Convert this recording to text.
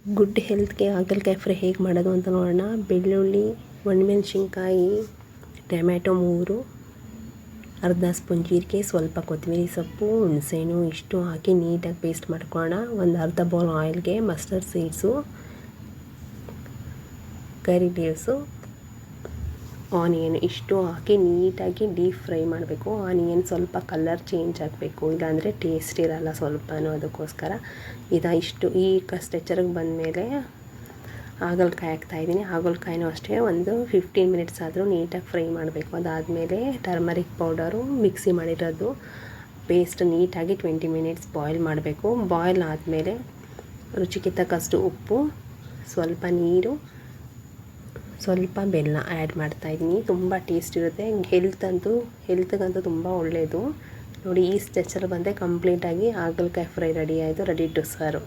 Good ಹೆಲ್ತ್ಗೆ ಹಾಗಲಕಾಯಿ fry ಹೇಗೆ ಮಾಡೋದು ಅಂತ ನೋಡೋಣ. ಬೆಳ್ಳುಳ್ಳಿ, ಒಣಮೆಣಸಿನ್ಕಾಯಿ, ಟೊಮ್ಯಾಟೊ 3, ಅರ್ಧ ಸ್ಪೂನ್ ಜೀರಿಗೆ, ಸ್ವಲ್ಪ ಕೊತ್ತಂಬರಿ ಸೊಪ್ಪು, ಹುಣಸೆಹಣ್ಣು ಇಷ್ಟು ಹಾಕಿ ನೀಟಾಗಿ ಪೇಸ್ಟ್ ಮಾಡ್ಕೊಳ್ಳೋಣ. ಒಂದು ಅರ್ಧ ಬೌಲ್ ಆಯಿಲ್ಗೆ ಮಸ್ಟರ್ಡ್ ಸೀಡ್ಸು, ಕರಿ ಲೀವ್ಸು, ಆನಿಯನ್ ಇಷ್ಟು ಹಾಕಿ ನೀಟಾಗಿ ಡೀಪ್ ಫ್ರೈ ಮಾಡಬೇಕು. ಆನಿಯನ್ ಸ್ವಲ್ಪ ಕಲರ್ ಚೇಂಜ್ ಆಗಬೇಕು, ಇಲ್ಲಾಂದರೆ ಟೇಸ್ಟ್ ಇರಲ್ಲ ಸ್ವಲ್ಪನೂ. ಅದಕ್ಕೋಸ್ಕರ ಇಷ್ಟು ಈ ಸ್ಟ್ರೆಚರ್ಗೆ ಬಂದಮೇಲೆ ಹಾಗಲಕಾಯಿ ಹಾಕ್ತಾಯಿದ್ದೀನಿ. ಹಾಗಲಕಾಯಿನೂ ಅಷ್ಟೇ ಒಂದು 15 ಮಿನಿಟ್ಸ್ ಆದರೂ ನೀಟಾಗಿ ಫ್ರೈ ಮಾಡಬೇಕು. ಅದಾದಮೇಲೆ ಟರ್ಮರಿಕ್ ಪೌಡರು ಮಿಕ್ಸಿ ಮಾಡಿರೋದು ಪೇಸ್ಟ್ ನೀಟಾಗಿ 20 ಮಿನಿಟ್ಸ್ ಬಾಯ್ಲ್ ಮಾಡಬೇಕು. ಬಾಯ್ಲ್ ಆದಮೇಲೆ ರುಚಿಗೆ ತಕ್ಕಷ್ಟು ಉಪ್ಪು, ಸ್ವಲ್ಪ ನೀರು, ಸ್ವಲ್ಪ ಬೆಲ್ಲ ಆ್ಯಡ್ ಮಾಡ್ತಾಯಿದ್ದೀನಿ. ತುಂಬ ಟೇಸ್ಟ್ ಇರುತ್ತೆ. ಹೆಲ್ತ್ಗಂತೂ ತುಂಬ ಒಳ್ಳೆಯದು. ನೋಡಿ, ಈ ಸ್ಟ್ರೆಚರ್ ಬಂದರೆ ಕಂಪ್ಲೀಟಾಗಿ ಹಾಗಲಕಾಯಿ ಫ್ರೈ ರೆಡಿ ಆಯಿತು, ರೆಡಿ ಟು ಸರ್ವ್.